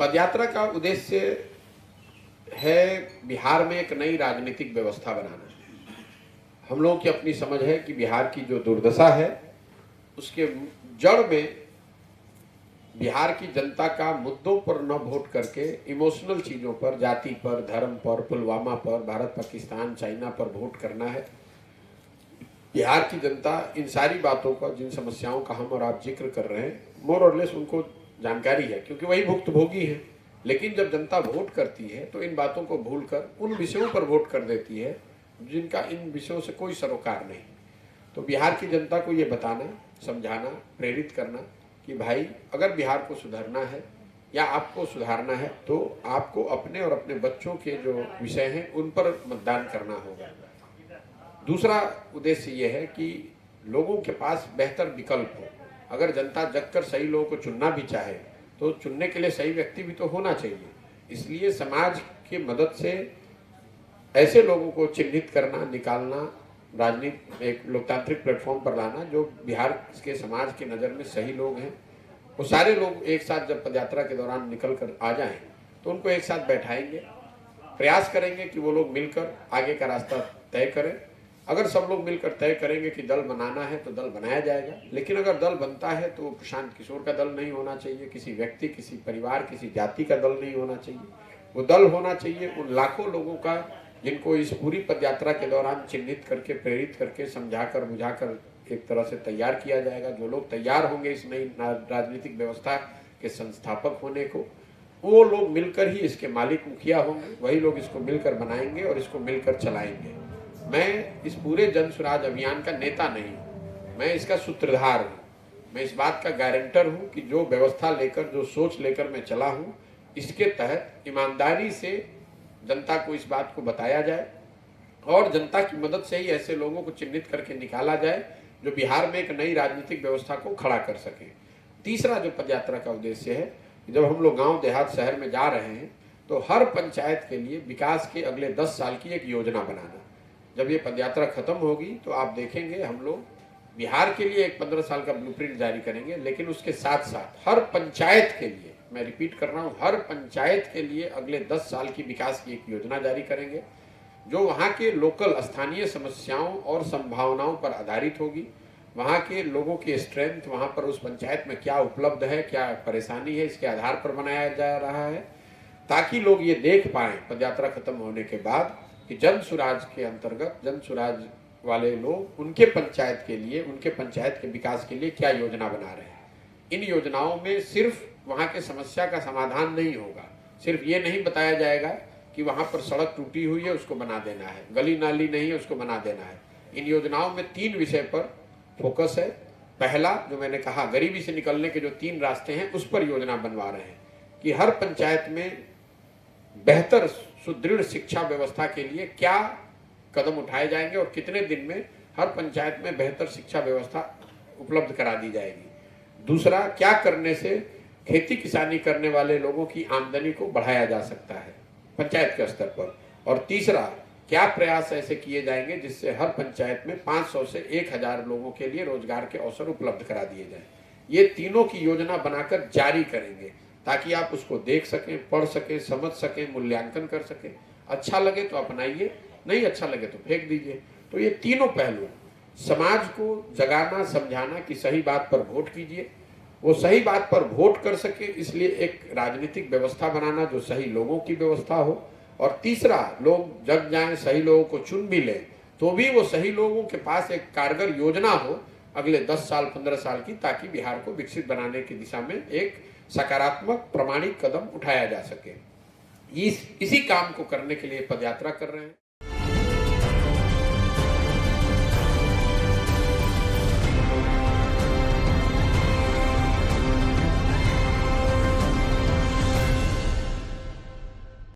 पदयात्रा का उद्देश्य है बिहार में एक नई राजनीतिक व्यवस्था बनाना। हम लोगों की अपनी समझ है कि बिहार की जो दुर्दशा है उसके जड़ में बिहार की जनता का मुद्दों पर न वोट करके इमोशनल चीज़ों पर, जाति पर, धर्म पर, पुलवामा पर, भारत पाकिस्तान चाइना पर वोट करना है। बिहार की जनता इन सारी बातों का, जिन समस्याओं का हम और आप जिक्र कर रहे हैं, मोर और लेस उनको जानकारी है क्योंकि वही भुक्तभोगी है। लेकिन जब जनता वोट करती है तो इन बातों को भूलकर उन विषयों पर वोट कर देती है जिनका इन विषयों से कोई सरोकार नहीं। तो बिहार की जनता को ये बताना, समझाना, प्रेरित करना कि भाई अगर बिहार को सुधारना है या आपको सुधारना है तो आपको अपने और अपने बच्चों के जो विषय हैं उन पर मतदान करना होगा। दूसरा उद्देश्य ये है कि लोगों के पास बेहतर विकल्प हो। अगर जनता जगकर सही लोगों को चुनना भी चाहे तो चुनने के लिए सही व्यक्ति भी तो होना चाहिए। इसलिए समाज की मदद से ऐसे लोगों को चिन्हित करना, निकालना, राजनीति एक लोकतांत्रिक प्लेटफॉर्म पर लाना जो बिहार के समाज की नज़र में सही लोग हैं। वो सारे लोग एक साथ जब पदयात्रा के दौरान निकल कर आ जाएं तो उनको एक साथ बैठाएंगे, प्रयास करेंगे कि वो लोग मिलकर आगे का रास्ता तय करें। अगर सब लोग मिलकर तय करेंगे कि दल बनाना है तो दल बनाया जाएगा। लेकिन अगर दल बनता है तो प्रशांत किशोर का दल नहीं होना चाहिए, किसी व्यक्ति, किसी परिवार, किसी जाति का दल नहीं होना चाहिए। वो दल होना चाहिए उन लाखों लोगों का जिनको इस पूरी पदयात्रा के दौरान चिन्हित करके, प्रेरित करके, समझाकर, बुझाकर एक तरह से तैयार किया जाएगा। जो लोग तैयार होंगे इस नई राजनीतिक व्यवस्था के संस्थापक होने को, वो लोग मिलकर ही इसके मालिक, मुखिया होंगे। वही लोग इसको मिलकर बनाएंगे और इसको मिलकर चलाएंगे। मैं इस पूरे जन स्वराज अभियान का नेता नहीं हूँ, मैं इसका सूत्रधार हूँ। मैं इस बात का गारंटर हूँ कि जो व्यवस्था लेकर, जो सोच लेकर मैं चला हूँ, इसके तहत ईमानदारी से जनता को इस बात को बताया जाए और जनता की मदद से ही ऐसे लोगों को चिन्हित करके निकाला जाए जो बिहार में एक नई राजनीतिक व्यवस्था को खड़ा कर सके। तीसरा जो पदयात्रा का उद्देश्य है, जब हम लोग गांव, देहात, शहर में जा रहे हैं तो हर पंचायत के लिए विकास के अगले 10 साल की एक योजना बनाना। जब ये पदयात्रा खत्म होगी तो आप देखेंगे हम लोग बिहार के लिए एक 15 साल का ब्लूप्रिंट जारी करेंगे, लेकिन उसके साथ साथ हर पंचायत के लिए, मैं रिपीट कर रहा हूँ, हर पंचायत के लिए अगले 10 साल की विकास की एक योजना जारी करेंगे जो वहाँ के लोकल, स्थानीय समस्याओं और संभावनाओं पर आधारित होगी। वहाँ के लोगों की स्ट्रेंथ, वहाँ पर उस पंचायत में क्या उपलब्ध है, क्या परेशानी है, इसके आधार पर बनाया जा रहा है ताकि लोग ये देख पाएँ पदयात्रा खत्म होने के बाद कि जन स्वराज के अंतर्गत जन स्वराज वाले लोग उनके पंचायत के लिए, उनके पंचायत के विकास के लिए क्या योजना बना रहे हैं। इन योजनाओं में सिर्फ वहाँ के समस्या का समाधान नहीं होगा, सिर्फ ये नहीं बताया जाएगा कि वहाँ पर सड़क टूटी हुई है उसको बना देना है, गली नाली नहीं है उसको बना देना है। इन योजनाओं में 3 विषय पर फोकस है। पहला, जो मैंने कहा, गरीबी से निकलने के जो 3 रास्ते हैं उस पर योजना बनवा रहे हैं कि हर पंचायत में बेहतर सुदृढ़ शिक्षा व्यवस्था के लिए क्या कदम उठाए जाएंगे और कितने दिन में हर पंचायत में बेहतर शिक्षा व्यवस्था उपलब्ध करा दी जाएगी। दूसरा, क्या करने से खेती किसानी करने वाले लोगों की आमदनी को बढ़ाया जा सकता है पंचायत के स्तर पर। और तीसरा, क्या प्रयास ऐसे किए जाएंगे जिससे हर पंचायत में 500 से 1000 लोगों के लिए रोजगार के अवसर उपलब्ध करा दिए जाएं। ये तीनों की योजना बनाकर जारी करेंगे ताकि आप उसको देख सकें, पढ़ सकें, समझ सकें, मूल्यांकन कर सकें। अच्छा लगे तो अपनाइए, नहीं अच्छा लगे तो फेंक दीजिए। तो ये तीनों पहलू समाज को जगाना, समझाना कि सही बात पर वोट कीजिए, वो सही बात पर वोट कर सके, इसलिए एक राजनीतिक व्यवस्था बनाना जो सही लोगों की व्यवस्था हो। और तीसरा, लोग जग जाएं, सही लोगों को चुन भी लें तो भी वो सही लोगों के पास एक कारगर योजना हो अगले 10 साल, 15 साल की, ताकि बिहार को विकसित बनाने की दिशा में एक सकारात्मक, प्रामाणिक कदम उठाया जा सके। इसी काम को करने के लिए पदयात्रा कर रहे हैं।